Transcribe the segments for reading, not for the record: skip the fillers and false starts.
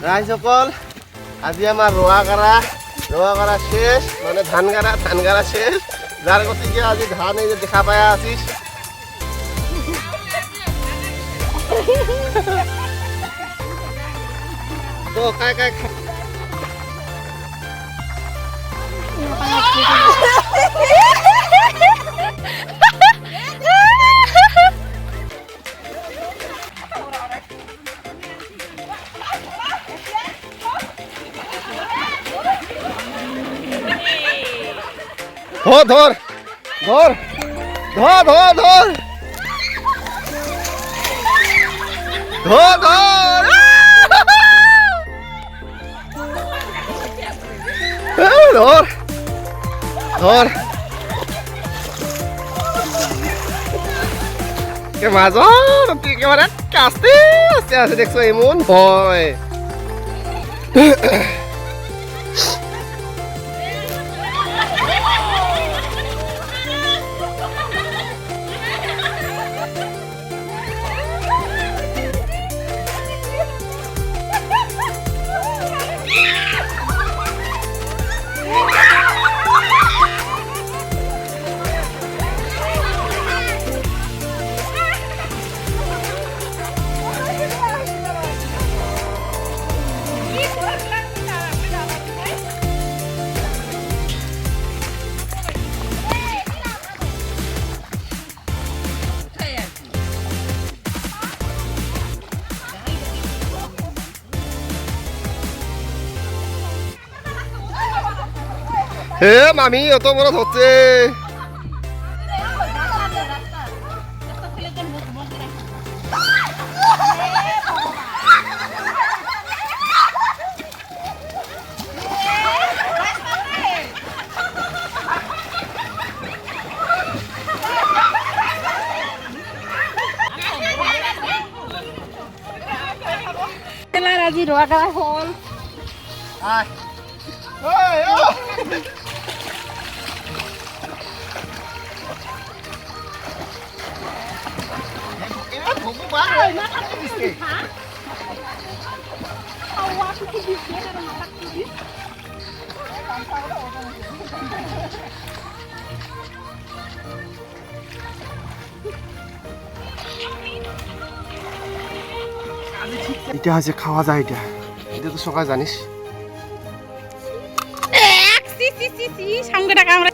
রাইসকল আজি আমার রোয়া করা শেষ মানে ধান গাড়া শেষ যার গতিকে আজি ধান এই যে দেখা পায়া আছিস তো কাই ধর মাজত একেবারে কাস্তে আস্তে আছে দেখছো এমন ভয় হে মামি অত বড় ধরছে আজি রোয়া করা হল এটা আছে খাওয়া যায় এটা তো সকাল জানিস সামনে কামড়া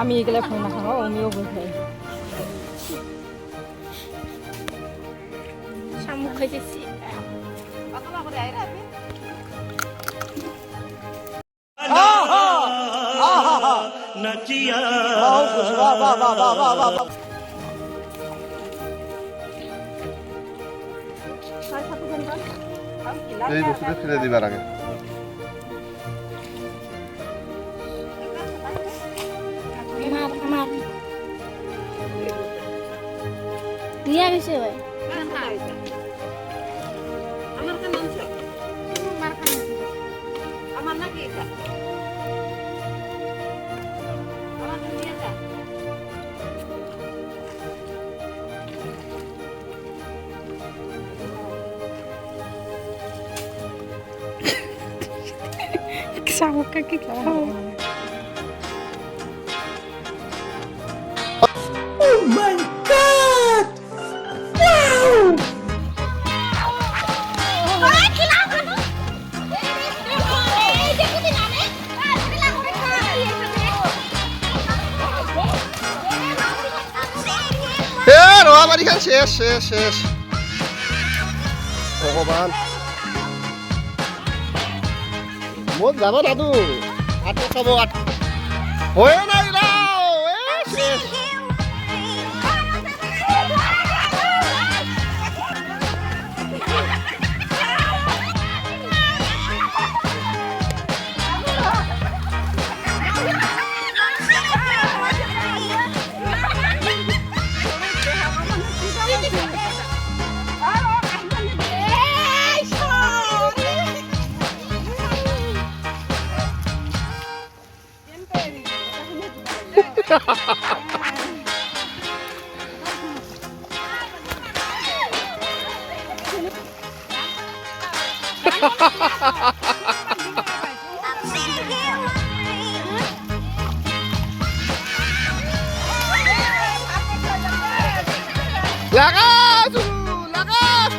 আমি এগুলা খাই না খাবো আমিও খাই শামুক খাইতেছি এই বস্তুটা ফেলে দিবার আগে নিয়ে গেছে ভাই আমার নাকি এটা আমার নিয়ে যা শামুক কি খাও Oh my god! Wow! রোয়া বাড়ি খান শেষ ভগবান মোট যাবা দাদু আটকে খাবো হয়ে নাই শেষ লাগা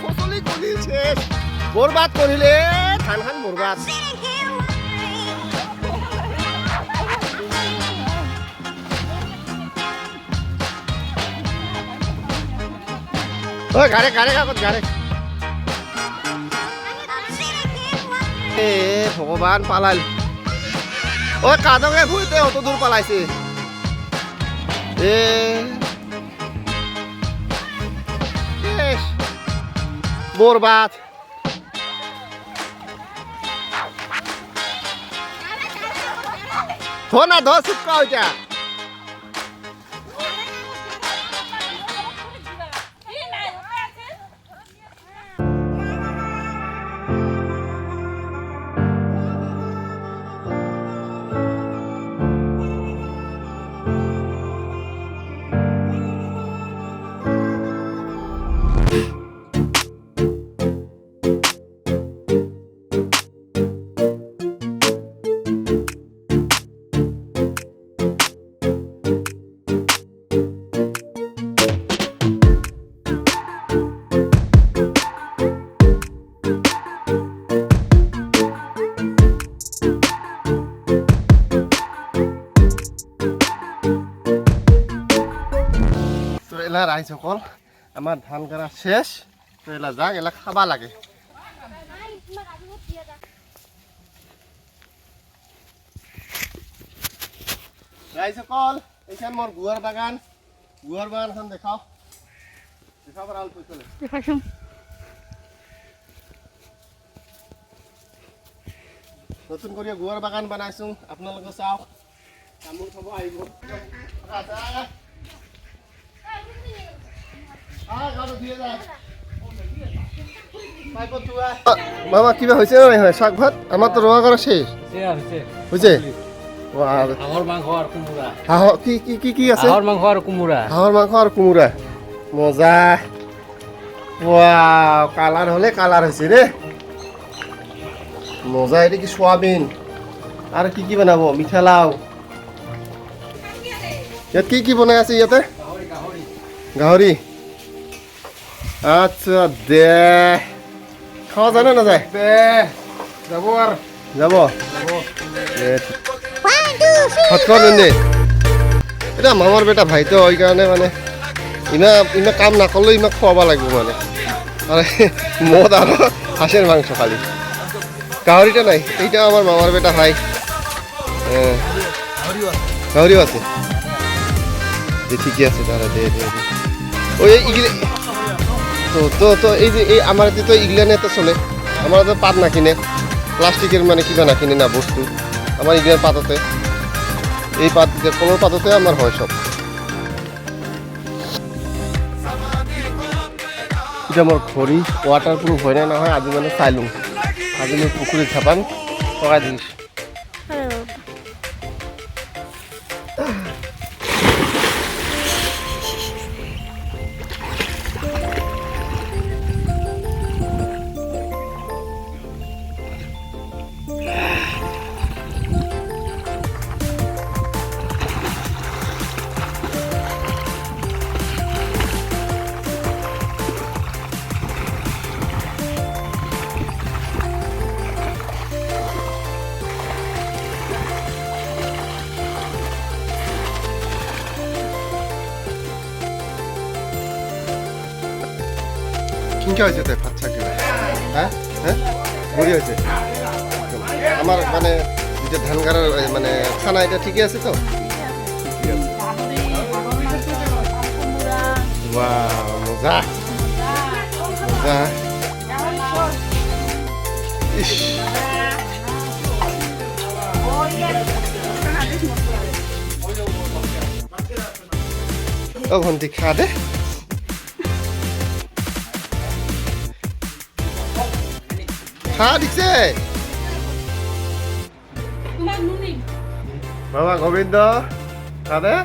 ফসলি কলি শেষ বরবাদ করিলে ধান খান বরবাদ ওই গাড়ে গাড়ে কাগজ গাড়ে এ ভগবান পালাল ওই কাজকে ভুইতে অত দূর পালাইছে এ শেষ বরবাদ ধো না ধো শুকা ওইটা এলা রাইজ সকল আমার ধান কাটা শেষ তো এলা যাক এলা খাবা লাগে রাইজ সকল এইখান মোর গুয়ার বাগান দেখাও দেখাও আর অল্প চলে নতুন করে গুয়ার বাগান বানাইছো আপোনালোকে চাও তামোল খাব আহিব মামা কিবা হৈছে না নাই শাক ভাত আমার তো রোয়া করা শেষ হয়েছে হাঁহৰ মাংস আৰু কোমোৰা হাঁহৰ কি কি কি কি আছে হাঁহৰ মাংস আৰু কোমোৰা হাঁহৰ মাংস আৰু কোমোৰা মজা ওয়াও কালার হলে কালার হয়েছে রে মজা এটা কি সোয়াবিন আর কি কি বানাবো মিঠা লাউ ইয়াত কি কি বনাই আছে ইয়াতে গাহৰি আচ্ছা দে খাওয়া যায় না না যায় দে যাব আৰু যাব ভাত খাওয়া নেই এটা মামার বেটা ভাই তো ওই কারণে মানে ইমা কাম না করলেও ইমা খোয়াবা লাগবে মানে আর মদ আর হাঁসের মাংস খালি গাহরিটা নাই এইটা আমার মামার বেটা ভাই গাহরিও আছে ঠিকই আছে তারা দে দে ওই ইগলে তো তো তো এই যে এই আমার তো ইগলানে তো চলে আমরা তো পাত না কিনে প্লাস্টিকের মানে কিবা না কিনে না বস্তু আমার ইগলার পাততে এই পাত কলর পাততে আমার হয় সব এটা আমার ঘড়ি ওয়াটার প্রুফ হয় না হয় আজি মানে চাইলুম আজি মই পুকুরে ছাপাম টকা দিস কিংকা হয়েছে তাই ভাত চাকি হ্যাঁ হ্যাঁ বড়ি হয়েছে আমার মানে যে ধান গাড়ার মানে খানা এটা ঠিকই আছে তো মজা মজা ইস ও ভন্টি খা দে খা দিছে বাবা গোবিন্দ খা দে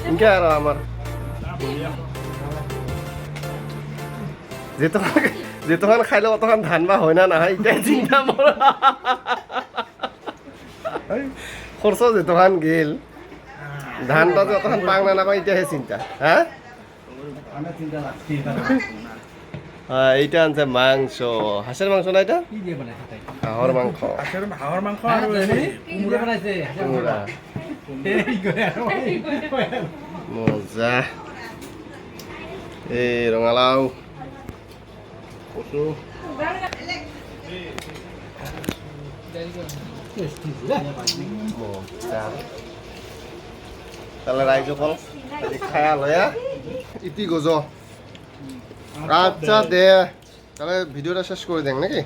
ইনকে আর আমার যেতক্ষণ খাইলে অতক্ষণ ধান বা হয় না না হয় এটাই চিন্তা মোৰ খরচ যেতক্ষণ গেল ধানটা যতক্ষণ পাং না নাপাই এটাহে চিন্তা হ্যাঁ এইটা আনছে মাংস হাঁসের মাংস না এটা কি দিয়ে বনাইছে তাই হাঁহর মাংস হাঁহৰ মাংস আৰু কোমোৰা বনাইছে কোমোৰা এই গয়া মজা এই ৰঙালাও কচু মজা তাহলে রাইজসকল আজি খায়া লয়া ইতি গজ আচ্ছা দে তাহলে ভিডিওটা শেষ করে দেন নাকি